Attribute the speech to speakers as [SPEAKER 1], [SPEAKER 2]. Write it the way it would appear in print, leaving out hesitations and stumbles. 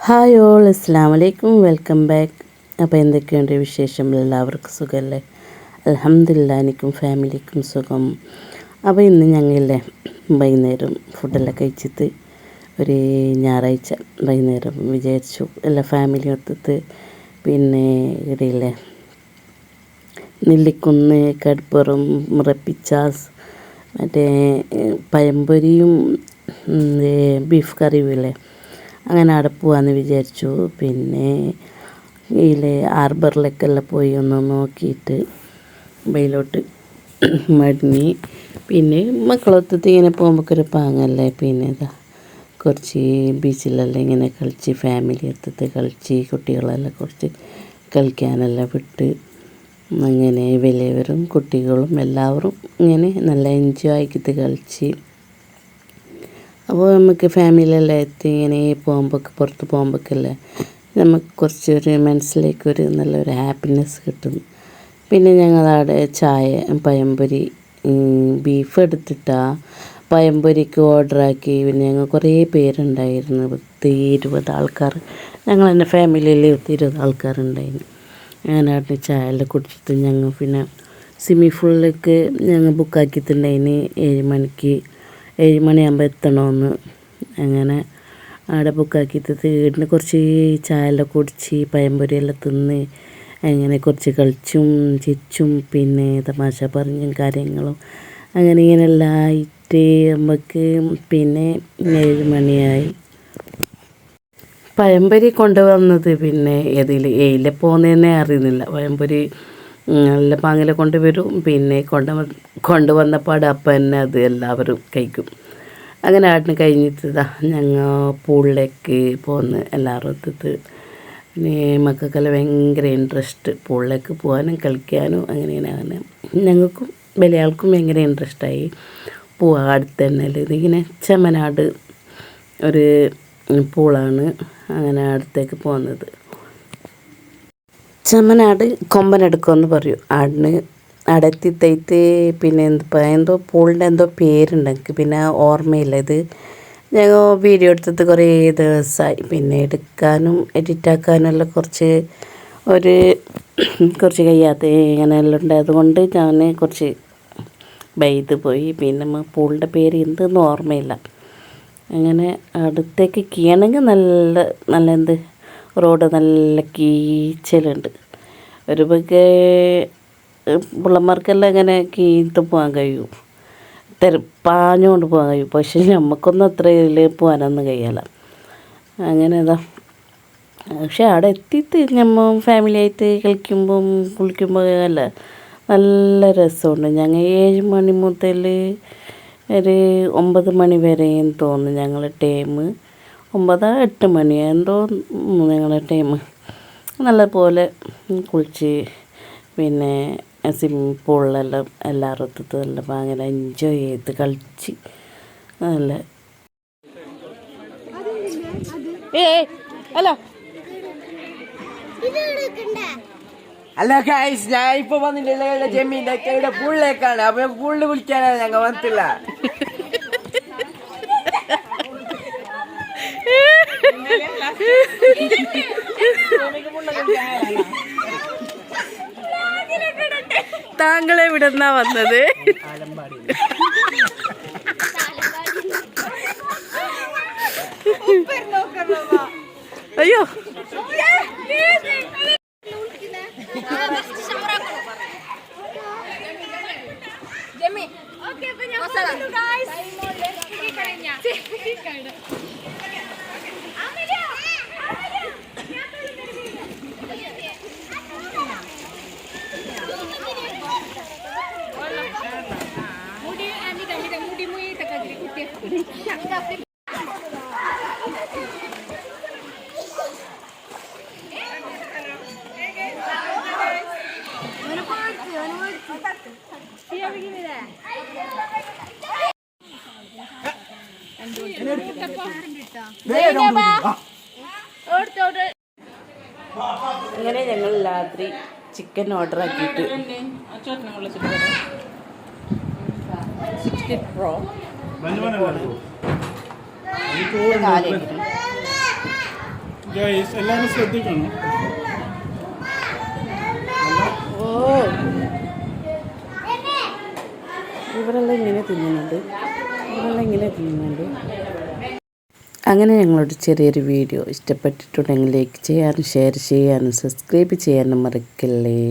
[SPEAKER 1] Hi all, അസ്സലാമു അലൈക്കും, welcome back. അപ്പോൾ എന്തൊക്കെയുണ്ട് വിശേഷം? എല്ലാവർക്കും സുഖമല്ലേ? അൽഹംദുലില്ലാഹ്, എനിക്കും ഫാമിലിക്കും സുഖം. അപ്പോൾ ഇന്ന് ഞങ്ങളില്ലേ വൈകുന്നേരം ഫുഡെല്ലാം കഴിച്ചിട്ട് ഒരു ഞായറാഴ്ച വൈകുന്നേരം വിചാരിച്ചു എല്ലാ ഫാമിലി ഒത്തിട്ട് പിന്നെ ഇടയില്ലേ നെല്ലിക്കുന്ന്, കടുപ്പുറം, മുറപ്പിച്ചാസ്, മറ്റേ പഴംപൊരിയും ബീഫ് കറിയുമില്ലേ, അങ്ങനെ അവിടെ പോവാമെന്ന് വിചാരിച്ചു. പിന്നെ ഇതിൽ ഹാർബറിലേക്കെല്ലാം പോയി ഒന്ന് നോക്കിയിട്ട് വെയിലോട്ട് മടങ്ങി. പിന്നെ മക്കളൊത്തിട്ട് ഇങ്ങനെ പോകുമ്പോൾ ഒരു പാങ്ങല്ലേ. പിന്നെ ഇതാ കുറച്ച് ബീച്ചിലെല്ലാം ഇങ്ങനെ കളിച്ച്, ഫാമിലി എടുത്തിട്ട് കളിച്ച്, കുട്ടികളെല്ലാം കുറച്ച് കളിക്കാനെല്ലാം വിട്ട്, അങ്ങനെ വലിയവരും കുട്ടികളും എല്ലാവരും ഇങ്ങനെ നല്ല എൻജോയ് ആക്കിയിട്ട് കളിച്ച്. അപ്പോൾ നമുക്ക് ഫാമിലിയെല്ലാം എത്തി ഇങ്ങനെ പുറത്ത് പോകുമ്പോഴേക്കല്ലേ നമുക്ക് കുറച്ചൊരു മനസ്സിലേക്കൊരു നല്ലൊരു ഹാപ്പിനെസ് കിട്ടും. പിന്നെ ഞങ്ങളവിടെ ചായ, പഴംപൊരി, ബീഫ് എടുത്തിട്ടാണ് പഴംപൊരിക്ക് ഓർഡറാക്കി. പിന്നെ ഞങ്ങൾ കുറേ പേരുണ്ടായിരുന്നു, 20 ആൾക്കാർ. ഞങ്ങൾ തന്നെ ഫാമിലിയിൽ 20 ആൾക്കാരുണ്ടായിരുന്നു. അങ്ങനെ അവിടെ ചായ എല്ലാം കുടിച്ചിട്ട് ഞങ്ങൾ പിന്നെ സ്വിമ്മിംഗ് പൂളിലേക്ക് ഞങ്ങൾ ബുക്കാക്കിയിട്ടുണ്ടായിന് 7 മണിയാകുമ്പോൾ എത്തണമെന്ന്. അങ്ങനെ അവിടെ ബുക്കാക്കിയിട്ട് വീടിന് കുറച്ച് ചായ എല്ലാം കുടിച്ച് പഴംപൊരിയെല്ലാം തിന്ന് അങ്ങനെ കുറച്ച് കളിച്ചും ചിരിച്ചും പിന്നെ തമാശ പറഞ്ഞും കാര്യങ്ങളും അങ്ങനെ ഇങ്ങനെയെല്ലാം ആയിട്ട് നമുക്ക് പിന്നെ 7 മണിയായി. പഴംപൊരി കൊണ്ടുവന്നത് പിന്നെ ഏതിലെ പോകുന്നതെന്നേ അറിയുന്നില്ല. പഴംപൊരി നല്ല പാങ്ങിൽ കൊണ്ടുവരും. പിന്നെ കൊണ്ടുവന്നപ്പാട് അപ്പം തന്നെ അത് എല്ലാവരും കഴിക്കും. അങ്ങനെ ആടിന് കഴിഞ്ഞിട്ട് ഞങ്ങൾ പൂളിലേക്ക് പോന്ന് എല്ലാവരും എത്തിട്ട്. പിന്നെ മക്കൾക്കെല്ലാം ഭയങ്കര ഇൻട്രസ്റ്റ് പൂളിലേക്ക് പോകാനും കളിക്കാനും അങ്ങനെ ഞങ്ങൾക്കും വലിയ ആൾക്കും ഭയങ്കര ഇൻട്രസ്റ്റായി. പോവാ അടുത്ത് തന്നെ അല്ലേ, ഇതിങ്ങനെ ചെമ്മനാട് ഒരു പൂളാണ്. അങ്ങനെ അടുത്തേക്ക് പോകുന്നത് ചെമ്മനാട് കൊമ്പനെടുക്കുമെന്ന് പറയും. ആടിന് അടത്തിത്തൈത്ത് പിന്നെ എന്തോ പൂളിൻ്റെ എന്തോ പേരുണ്ട്, എനിക്ക് പിന്നെ ഓർമ്മയില്ല. ഇത് ഞങ്ങൾ വീഡിയോ എടുത്തിട്ട് കുറേ ദിവസമായി. പിന്നെ എടുക്കാനും എഡിറ്റാക്കാനും എല്ലാം കുറച്ച് കഴിയാത്ത ഇങ്ങനെയെല്ലാം ഉണ്ടായത് കൊണ്ട് ഞാൻ കുറച്ച് വൈകിട്ട് പോയി. പിന്നെ പൂളിൻ്റെ പേര് എന്തെന്ന് ഓർമ്മയില്ല. അങ്ങനെ അടുത്തേക്ക് കീയണമെങ്കിൽ നല്ല റോഡ് നല്ല കീച്ചലുണ്ട്. ഒരു വകെ പിള്ളമാർക്കെല്ലാം ഇങ്ങനെ കീത്ത് പോകാൻ കഴിയും, പാഞ്ഞുകൊണ്ട് പോകാൻ കഴിയും. പക്ഷേ നമുക്കൊന്നും അത്ര ഇതിൽ പോകാനൊന്നും കഴിയില്ല. അങ്ങനെ പക്ഷെ അവിടെ എത്തിയിട്ട് നമ്മൾ ഫാമിലിയായിട്ട് കളിക്കുമ്പം കുളിക്കുമ്പോൾ അല്ല നല്ല രസമുണ്ട്. ഞങ്ങൾ 7 മണി മുതൽ ഒരു 9 മണി വരെയും തോന്നുന്നു ഞങ്ങളുടെ ടൈം. 9-8 മണി എന്തോ ഞങ്ങളുടെ ടൈം. നല്ലപോലെ കുളിച്ച് പിന്നെ സ്വിമ്മിങ് പൂളിലെല്ലാം എല്ലാവരും ഒത്തിട്ടെല്ലാം അങ്ങനെ എൻജോയ് ചെയ്ത് കളിച്ച് നല്ല.
[SPEAKER 2] ഹലോ ഗൈസ്, ഞാൻ ഇപ്പൊ വന്നിട്ടുള്ള ജമീൻ്റെ ഇവിടെ പൂളിലേക്കാണ്. അപ്പൊ പൂളിൽ വിളിക്കാനാണ് ഞങ്ങൾ വന്നിട്ടില്ല.
[SPEAKER 1] താങ്കളെ ഇവിടെന്നാ വന്നത്? അയ്യോ, അങ്ങനെ ഞങ്ങൾ രാത്രി ചിക്കൻ ഓർഡർ ആക്കിയിട്ട് 60 Pro
[SPEAKER 3] ഗൈസ് എല്ലാവരും ശ്രദ്ധിക്കണം.
[SPEAKER 1] ഓ ഇവരെല്ലാം ഇങ്ങനെ തിന്നുന്നുണ്ട്. അങ്ങനെ ഞങ്ങളൊരു ചെറിയൊരു വീഡിയോ ഇഷ്ടപ്പെട്ടിട്ടുണ്ടെങ്കിൽ ലൈക്ക് ചെയ്യാനും ഷെയർ ചെയ്യാനും സബ്സ്ക്രൈബ് ചെയ്യാനും മറക്കല്ലേ.